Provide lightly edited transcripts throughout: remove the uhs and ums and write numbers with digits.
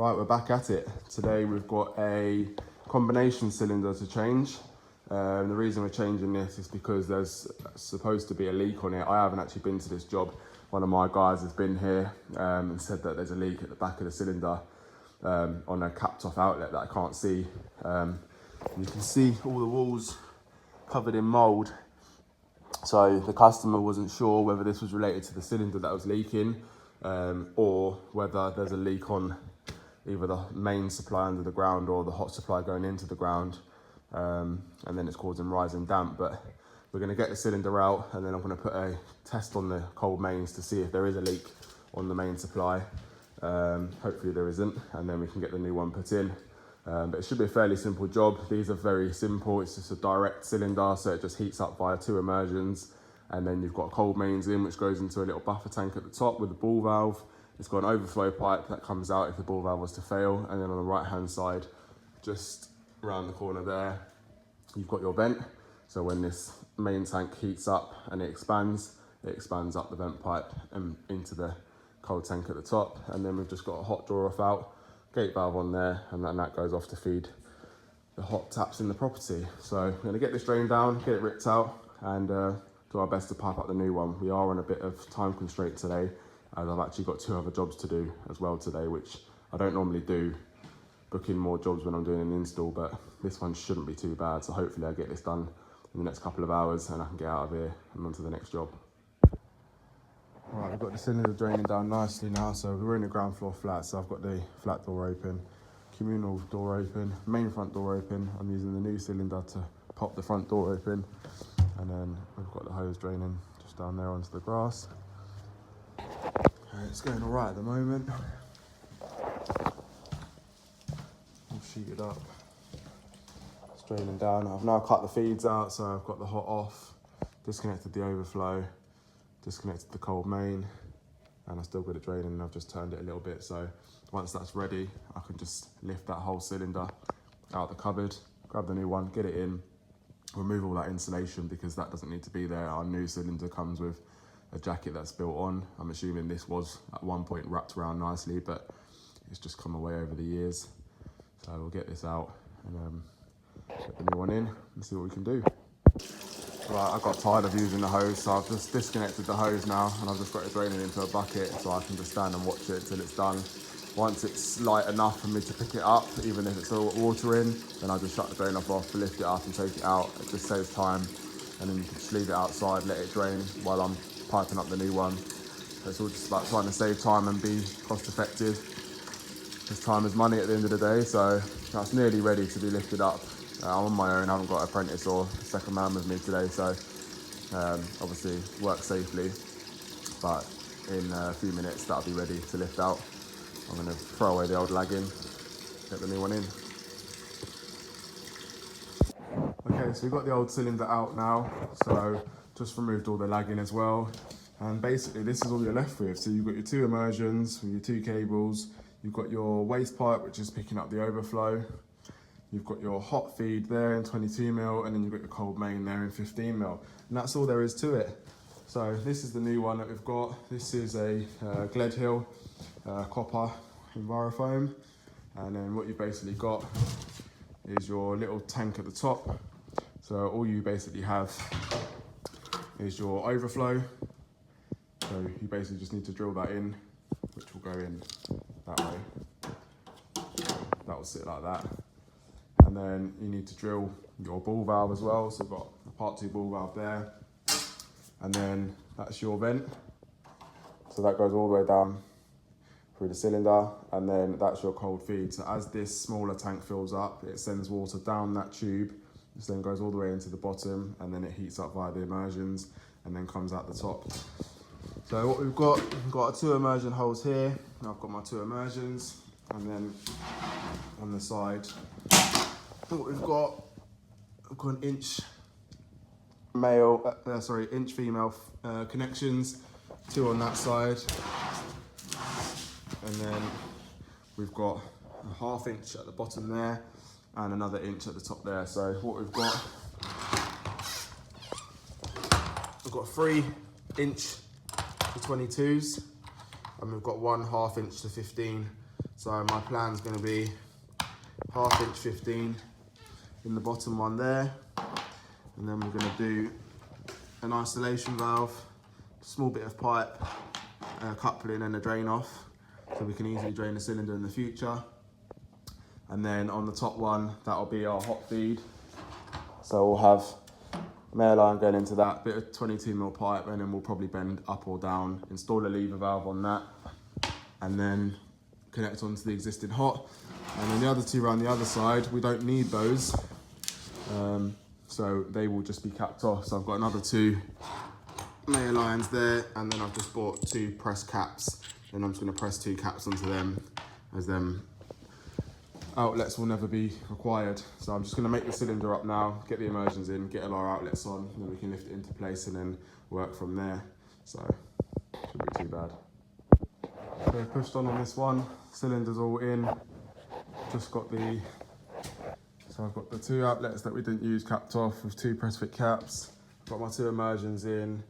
Right, we're back at it. Today we've got a combination cylinder to change. The reason we're changing this is because there's supposed to be a leak on it. I haven't actually been to this job. One of my guys has been here and said that there's a leak at the back of the cylinder on a capped off outlet that I can't see. You can see all the walls covered in mould. So the customer wasn't sure whether this was related to the cylinder that was leaking or whether there's a leak on either the main supply under the ground or the hot supply going into the ground, and then it's causing rising damp. But we're going to get the cylinder out, and then I'm going to put a test on the cold mains to see if there is a leak on the main supply. Hopefully there isn't, and then we can get the new one put in. But it should be a fairly simple job. These are very simple. It's just a direct cylinder, so it just heats up via 2 immersions, and then you've got cold mains in, which goes into a little buffer tank at the top with a ball valve. It's got an overflow pipe that comes out if the ball valve was to fail, and then on the right hand side, just around the corner there, you've got your vent. So when this main tank heats up and it expands up the vent pipe and into the cold tank at the top. And then we've just got a hot draw off out, gate valve on there, and then that goes off to feed the hot taps in the property. So we're going to get this drain down, get it ripped out, and do our best to pipe up the new one. We are on a bit of time constraint today, as I've actually got 2 other jobs to do as well today, which I don't normally do, book in more jobs when I'm doing an install, but this one shouldn't be too bad. So hopefully I get this done in the next couple of hours and I can get out of here and on to the next job. All right, we've got the cylinder draining down nicely now. So we're in the ground floor flat, so I've got the flat door open, communal door open, main front door open. I'm using the new cylinder to pop the front door open, and then we've got the hose draining just down there onto the grass. It's going all right at the moment. All sheeted up. It's draining down. I've now cut the feeds out, so I've got the hot off, disconnected the overflow, disconnected the cold main, and I still got it draining, and I've just turned it a little bit. So once that's ready, I can just lift that whole cylinder out the cupboard, grab the new one, get it in, remove all that insulation because that doesn't need to be there. Our new cylinder comes with a jacket that's built on. I'm assuming this was at one point wrapped around nicely, but it's just come away over the years. So we'll get this out and get the new one in and see what we can do. Right, I got tired of using the hose, so I've just disconnected the hose now, and I've just got it draining into a bucket so I can just stand and watch it until it's done. Once it's light enough for me to pick it up, even if it's all water in, then I'll just shut the drain off, lift it up and take it out. It just saves time, and then you can just leave it outside, let it drain while I'm piping up the new one. So it's all just about trying to save time and be cost effective, because time is money at the end of the day. So that's nearly ready to be lifted up. I'm on my own, I haven't got an apprentice or a second man with me today, so obviously work safely, but in a few minutes that'll be ready to lift out. I'm going to throw away the old lagging, get the new one in. Okay, so we've got the old cylinder out now, so just removed all the lagging as well, and basically this is all you're left with. So you've got your 2 immersions with your 2 cables, you've got your waste pipe which is picking up the overflow, you've got your hot feed there in 22mm, and then you've got your cold main there in 15mm, and that's all there is to it. So this is the new one that we've got. This is a Gled Hill copper Envirofoam, and then what you basically got is your little tank at the top. So all you basically have is your overflow. So you basically just need to drill that in, which will go in that way. That will sit like that. And then you need to drill your ball valve as well. So we've got a part 2 ball valve there. And then that's your vent. So that goes all the way down through the cylinder, and then that's your cold feed. So as this smaller tank fills up, it sends water down that tube, which then goes all the way into the bottom, and then it heats up via the immersions and then comes out the top. So what we've got our 2 immersion holes here. I've got my 2 immersions, and then on the side, what we've got an inch inch female connections, 2 on that side, and then we've got a 1/2 inch at the bottom there and another inch at the top there. So what we've got 3 inch to 22s, and we've got 1/2 inch to 15 So my plan's going to be 1/2 inch 15 in the bottom one there, and then we're going to do an isolation valve, small bit of pipe, a coupling and a drain off, so we can easily drain the cylinder in the future. And then on the top one, that'll be our hot feed. So we'll have male line going into that, bit of 22mm pipe, and then we'll probably bend up or down, install a lever valve on that, and then connect onto the existing hot. And then the other two around the other side, we don't need those, so they will just be capped off. So I've got another 2 male lines there, and then I've just bought 2 press caps, and I'm just going to press 2 caps onto them, as them outlets will never be required. So I'm just going to make the cylinder up now, get the immersions in, get all our outlets on, and then we can lift it into place and then work from there. So shouldn't be too bad. So pushed on this one, cylinder's all in. Just got so I've got the 2 outlets that we didn't use capped off with 2 press fit caps. Got my 2 immersions in.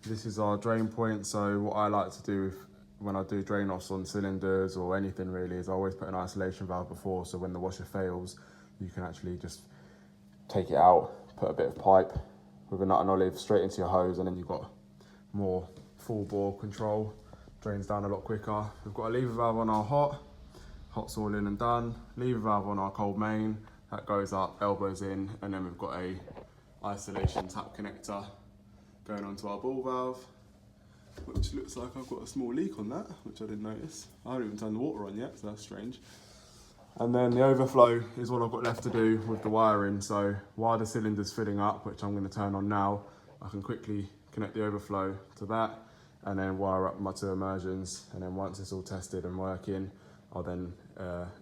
This is our drain point. So what I like to do when I do drain offs on cylinders or anything really is I always put an isolation valve before, so when the washer fails, you can actually just take it out, put a bit of pipe with a nut and olive straight into your hose, and then you've got more full bore control, drains down a lot quicker. We've got a lever valve on our hot's all in and done. Lever valve on our cold main, that goes up, elbows in, and then we've got a isolation tap connector going onto our ball valve, which looks like I've got a small leak on that, which I didn't notice. I haven't even turned the water on yet, so that's strange. And then the overflow is what I've got left to do with the wiring. So while the cylinder's filling up, which I'm going to turn on now, I can quickly connect the overflow to that and then wire up my 2 immersions. And then once it's all tested and working, I'll then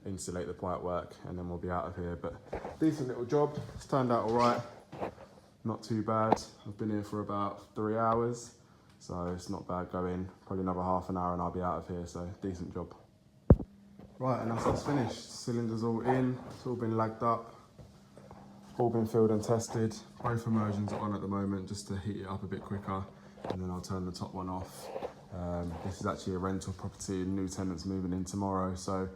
insulate the pipework, and then we'll be out of here. But decent little job, it's turned out all right. Not too bad. I've been here for about 3 hours. So it's not bad going. Probably another half an hour and I'll be out of here, so decent job. Right, and that's us finished. Cylinder's all in, it's all been lagged up, all been filled and tested. Both immersions are on at the moment just to heat it up a bit quicker, and then I'll turn the top one off. This is actually a rental property and new tenants moving in tomorrow, so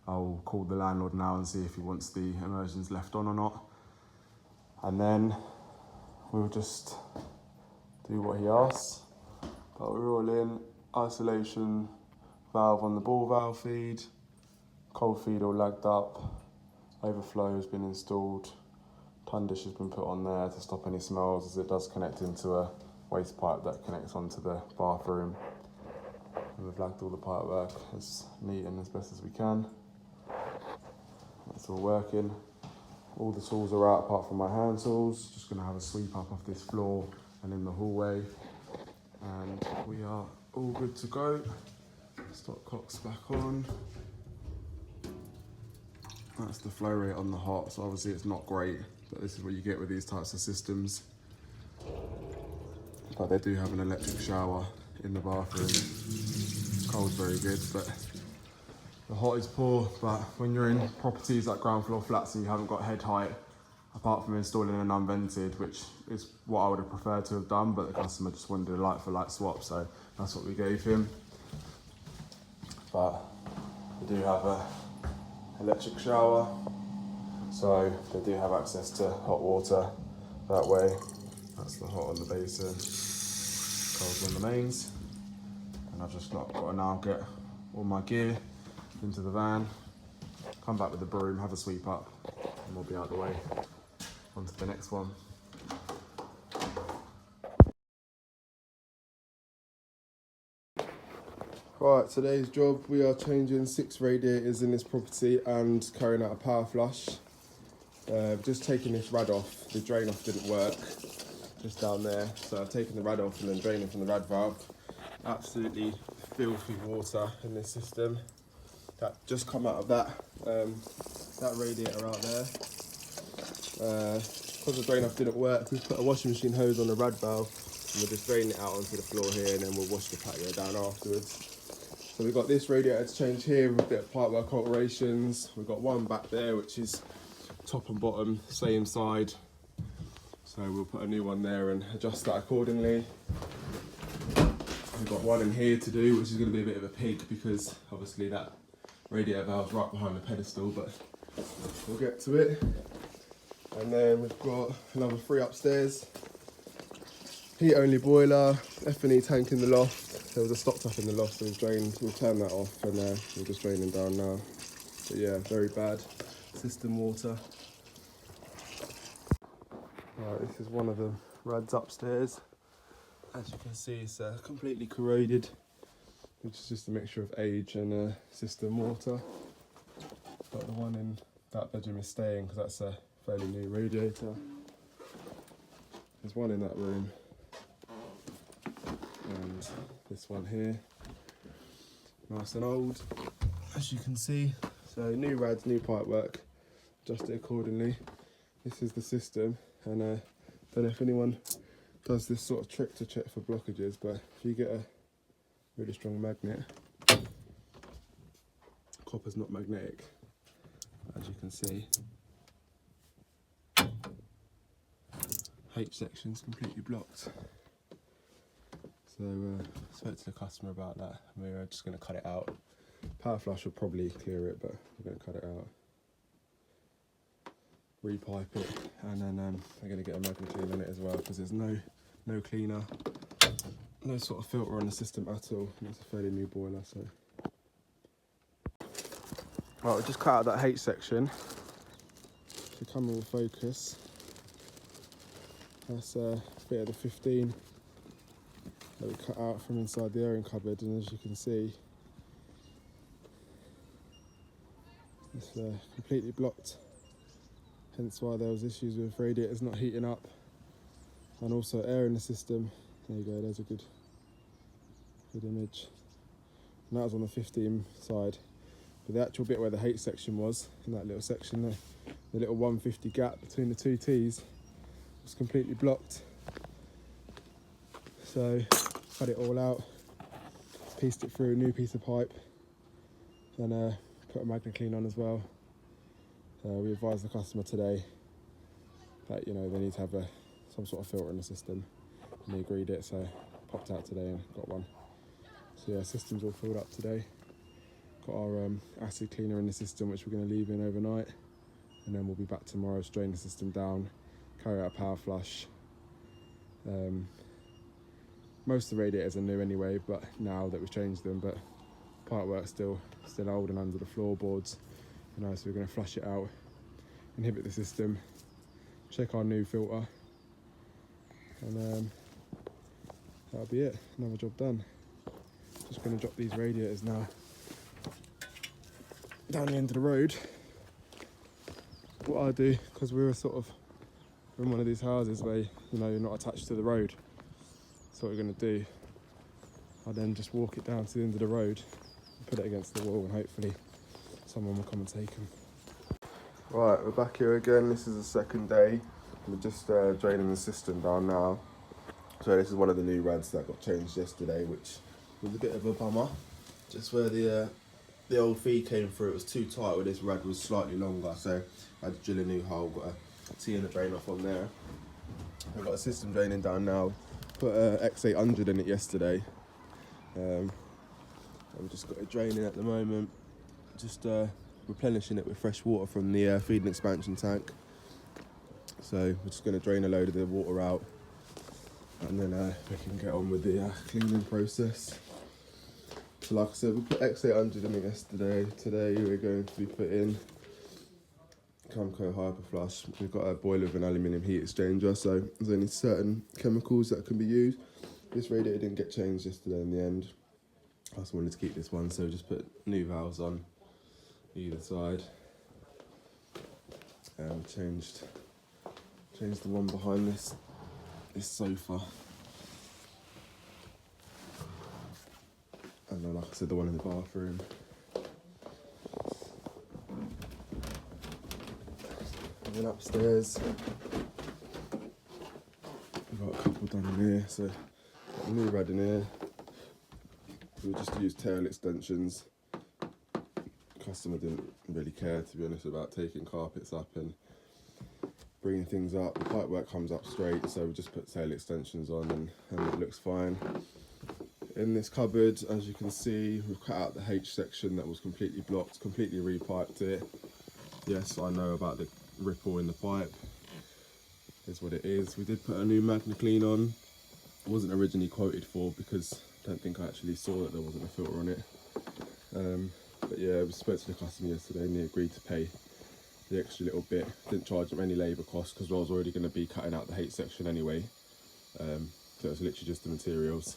I'll call the landlord now and see if he wants the immersions left on or not. And then we'll just do what he asks. But we're all in, isolation valve on the ball valve feed, cold feed all lagged up, overflow has been installed, ton dish has been put on there to stop any smells, as it does connect into a waste pipe that connects onto the bathroom. And we've lagged all the pipe work as neat and as best as we can. That's all working. All the tools are out apart from my hand tools. Just gonna have a sweep up off this floor and in the hallway. And we are all good to go. Stopcocks back on. That's the flow rate on the hot, so obviously it's not great, but this is what you get with these types of systems. But they do have an electric shower in the bathroom. Cold's very good, but the hot is poor. But when you're in properties like ground floor flats and you haven't got head height, apart from installing an unvented, which is what I would have preferred to have done, but the customer just wanted a light for light swap, so that's what we gave him. But we do have a electric shower, so they do have access to hot water that way. That's the hot on the basin, cold on the mains. And I've just got to now get all my gear into the van, come back with the broom, have a sweep up, and we'll be out the way. On to the next one. Right, today's job, we are changing 6 radiators in this property and carrying out a power flush. Just taking this rad off, the drain off didn't work, just down there. So I've taken the rad off and then draining from the rad valve. Absolutely filthy water in this system. That just come out of that radiator out there. Because the drain off didn't work, we've put a washing machine hose on the rad valve and we're just draining it out onto the floor here, and then we'll wash the patio down afterwards. So we've got this radiator to change here with a bit of pipework alterations. We've got one back there which is top and bottom, same side. So we'll put a new one there and adjust that accordingly. We've got one in here to do, which is going to be a bit of a pig because obviously that radiator valve's right behind the pedestal, but we'll get to it. And then we've got another 3 upstairs. Heat only boiler, F&E tank in the loft. There was a stop tap in the loft, so we'll turn that off, and we're just draining down now. But yeah, very bad. System water. Right, this is one of the rads upstairs. As you can see, it's completely corroded, which is just a mixture of age and system water. But the one in that bedroom is staying because that's a fairly new radiator. There's one in that room, and this one here, nice and old, as you can see. So new rads, new pipework, adjust it accordingly. This is the system, and don't know if anyone does this sort of trick to check for blockages, but if you get a really strong magnet, copper's not magnetic, as you can see. H section's completely blocked. So I spoke to the customer about that. We're just going to cut it out. Power flush will probably clear it, but we're going to cut it out. Repipe it, and then we're going to get a magnet clean on it as well, because there's no cleaner, no sort of filter on the system at all. And it's a fairly new boiler, so. Right, we'll just cut out that H section. If the camera will focus, that's a bit of the 15 that we cut out from inside the airing cupboard, and as you can see, it's completely blocked. Hence why there was issues with radiators not heating up, and also air in the system. There you go, there's a good image. And that was on the 15 side. But the actual bit where the H section was, in that little section there, the little 150 gap between the 2 T's, was completely blocked. So cut it all out, pieced it through a new piece of pipe, and put a magnet clean on as well. We advised the customer today that they need to have some sort of filter in the system, and they agreed it, so popped out today and got one. So yeah, system's all filled up today. Got our acid cleaner in the system, which we're going to leave in overnight, and then we'll be back tomorrow, strain the system down, carry out a power flush. Most of the radiators are new anyway, but now that we've changed them, but pipework's still old and under the floorboards. So we're going to flush it out, inhibit the system, check our new filter, and that'll be it. Another job done. Just going to drop these radiators now down the end of the road. What I do, because we're in one of these houses where you're not attached to the road, so what we're going to do, I'll then just walk it down to the end of the road, put it against the wall, and hopefully someone will come and take them. Right, we're back here again. This is the second day. We're just draining the system down now. So this is one of the new rads that got changed yesterday, which was a bit of a bummer. Just where the old feed came through, it was too tight, where this rad was slightly longer, so I had to drill a new hole, got a T and a drain off on there. We've got a system draining down now. Put X800 in it yesterday. I've just got it draining at the moment. Just replenishing it with fresh water from the feed and expansion tank. So we're just going to drain a load of the water out, and then we can get on with the cleaning process. So like I said, we put X800 in it yesterday. Today we're going to be putting Camco Hyperflush. We've got a boiler with an aluminium heat exchanger, so there's only certain chemicals that can be used. This radiator didn't get changed yesterday in the end. I just wanted to keep this one, so just put new valves on either side. And changed the one behind this sofa. And then, like I said, the one in the bathroom. And then upstairs, we've got a couple done in here, so got a new rad in here. We just used tail extensions. Customer didn't really care, to be honest, about taking carpets up and bringing things up. The pipework comes up straight, so we just put tail extensions on, and it looks fine. In this cupboard, as you can see, we've cut out the H section that was completely blocked, completely repiped it. Yes, I know about the ripple in the pipe. Is what it is. We did put a new Magna Clean on. It wasn't originally quoted for because I don't think I actually saw that there wasn't a filter on it. But yeah, we spoke to the customer yesterday and he agreed to pay the extra little bit. Didn't charge them any labour costs because I was already going to be cutting out the H section anyway. So it was literally just the materials.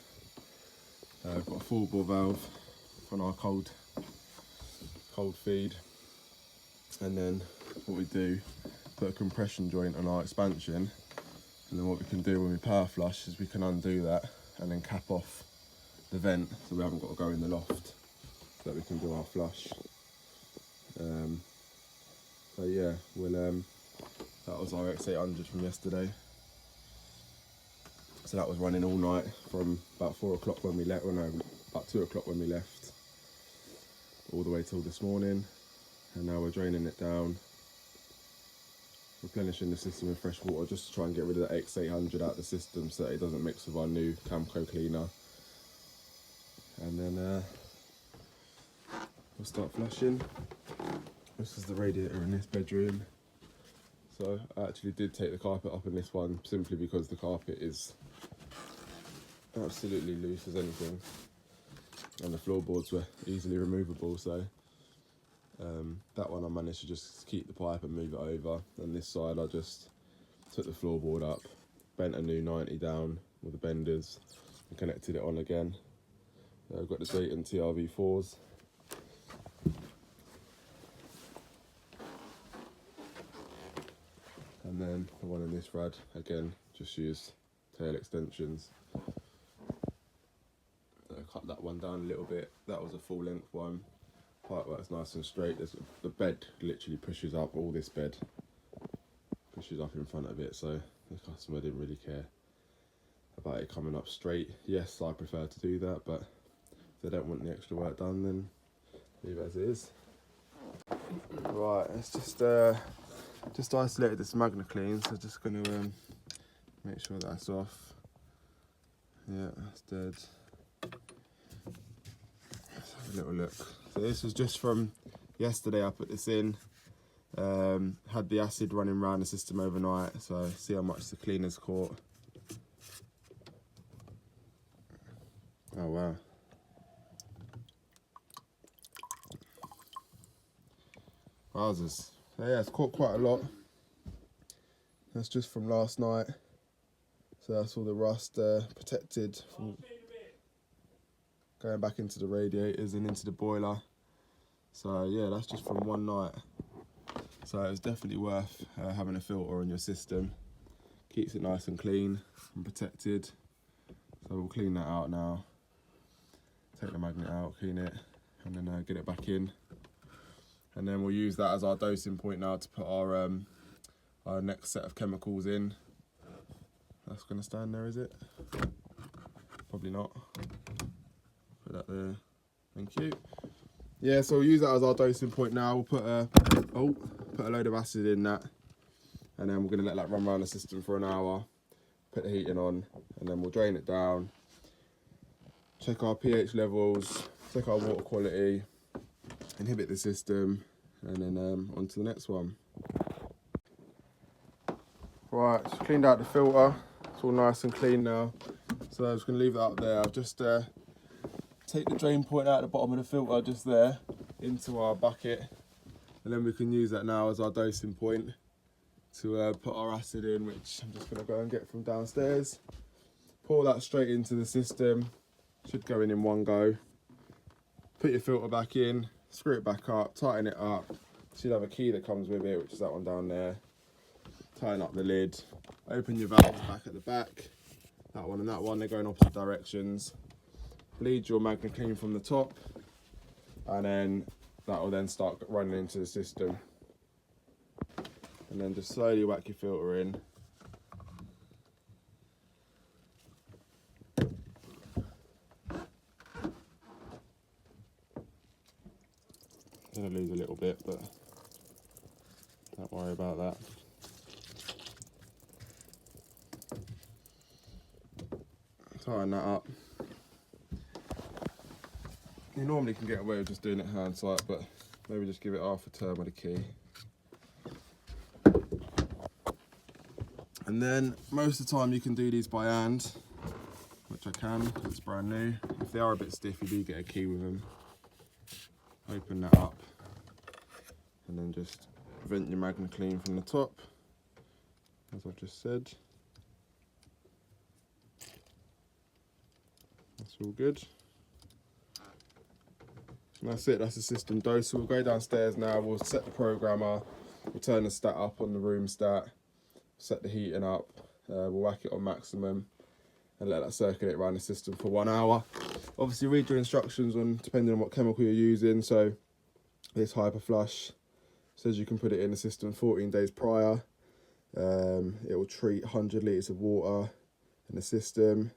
I've got a full bore valve on our cold feed, and then what we do, put a compression joint on our expansion, and then what we can do when we power flush is we can undo that and then cap off the vent so we haven't got to go in the loft, so that we can do our flush. So yeah, that was our X800 from yesterday. So that was running all night from about 4 o'clock when we left, well no, about 2 o'clock when we left, all the way till this morning. And now we're draining it down, replenishing the system with fresh water just to try and get rid of the X800 out of the system so that it doesn't mix with our new Camco cleaner. And then we'll start flushing. This is the radiator in this bedroom. So I actually did take the carpet up in this one simply because the carpet is absolutely loose as anything, and the floorboards were easily removable, so that one I managed to just keep the pipe and move it over. And this side I just took the floorboard up, bent a new 90 down with the benders and connected it on again. I've got the Dayton TRV4s. And then the one in this rad, again, just used tail extensions. Cut that one down a little bit. That was a full length one. Pipework's nice and straight. The bed literally pushes up, all this bed pushes up in front of it, so the customer didn't really care about it coming up straight. Yes, I prefer to do that, but if they don't want the extra work done, then leave it as it is. Right, it's just isolated this Magna Clean, so just going to make sure that's off. Yeah, that's dead. Let's have a little look. So this was just from yesterday. I put this in, had the acid running around the system overnight, so see how much the cleaner's caught. Oh wow. Wowzers. So yeah, it's caught quite a lot. That's just from last night. So that's all the rust protected from going back into the radiators and into the boiler. So yeah, that's just from one night. So it's definitely worth having a filter on your system. Keeps it nice and clean and protected. So we'll clean that out now. Take the magnet out, clean it, and then get it back in. And then we'll use that as our dosing point now to put our next set of chemicals in. That's going to stand there, is it? Probably not. Put that there. Thank you. Yeah, so we'll use that as our dosing point now. We'll put a load of acid in that, and then we're going to let that run around the system for an hour. Put the heating on, and then we'll drain it down. Check our pH levels. Check our water quality. Inhibit the system, and then on to the next one. Right, so cleaned out the filter. It's all nice and clean now. So I'm just going to leave that up there. I'll just take the drain point out at the bottom of the filter just there into our bucket, and then we can use that now as our dosing point to put our acid in, which I'm just going to go and get from downstairs. Pour that straight into the system. Should go in one go. Put your filter back in, screw it back up, tighten it up. Should have a key that comes with it, which is that one down there. Tighten up the lid, open your valves back at the back. That one and that one, they're going opposite directions. Bleed your Magna Clean from the top, and then that will then start running into the system. And then just slowly whack your filter in. Gonna lose a little bit, but don't worry about that. Tighten that up. You normally can get away with just doing it hand sight, but maybe just give it half a turn with a key. And then most of the time you can do these by hand, which I can because it's brand new. If they are a bit stiff, you do get a key with them. Open that up and then just vent your Magna Clean from the top, as I've just said. That's all good. And that's it, that's the system dose. So we'll go downstairs now, we'll set the programmer, we'll turn the stat up on the room stat, set the heating up, we'll whack it on maximum and let that circulate around the system for 1 hour. Obviously read your instructions on depending on what chemical you're using. So this hyper flush says you can put it in the system 14 days prior. It will treat 100 litres of water in the system,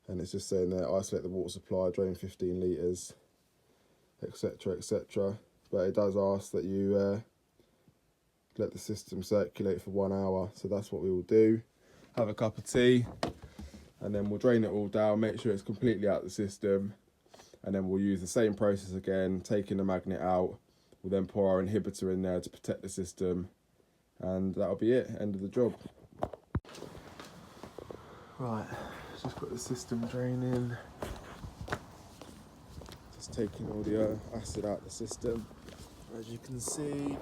and it's just saying there, isolate the water supply, drain 15 litres, etc, etc. But it does ask that you let the system circulate for 1 hour, so that's what we will do. Have a cup of tea, and then we'll drain it all down, make sure it's completely out of the system, and then we'll use the same process again, taking the magnet out. We'll then pour our inhibitor in there to protect the system, and that'll be it, end of the job. Right, just got the system draining. Just taking all the acid out of the system. As you can see,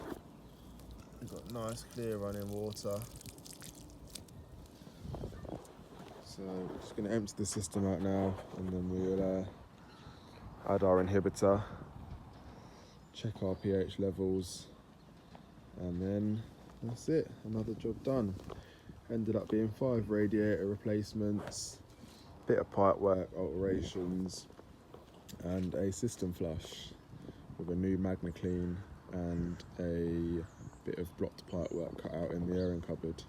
we've got nice clear running water. So we're just going to empty the system out now, and then we'll add our inhibitor, check our pH levels, and then that's it, another job done. Ended up being 5 radiator replacements, bit of pipework alterations, and a system flush with a new Magna Clean and a bit of blocked pipework cut out in the airing cupboard.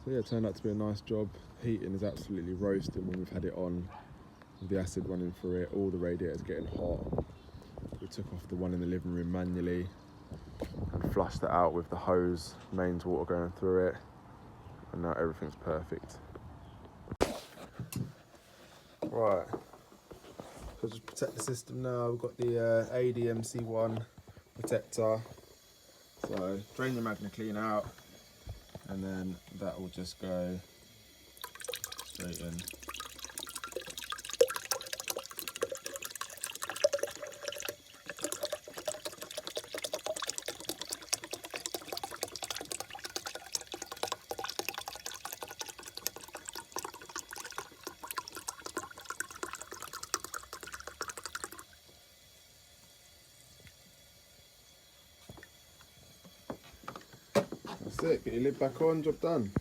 So yeah, it turned out to be a nice job. Heating is absolutely roasting when we've had it on, with the acid running through it, all the radiators getting hot. We took off the one in the living room manually and flushed that out with the hose, mains water going through it, and now everything's perfect. Right, so just protect the system now. We've got the ADMC1 protector. So drain the Magna Clean out, and then that will just go straight in. That's it, get your lid back on, job done.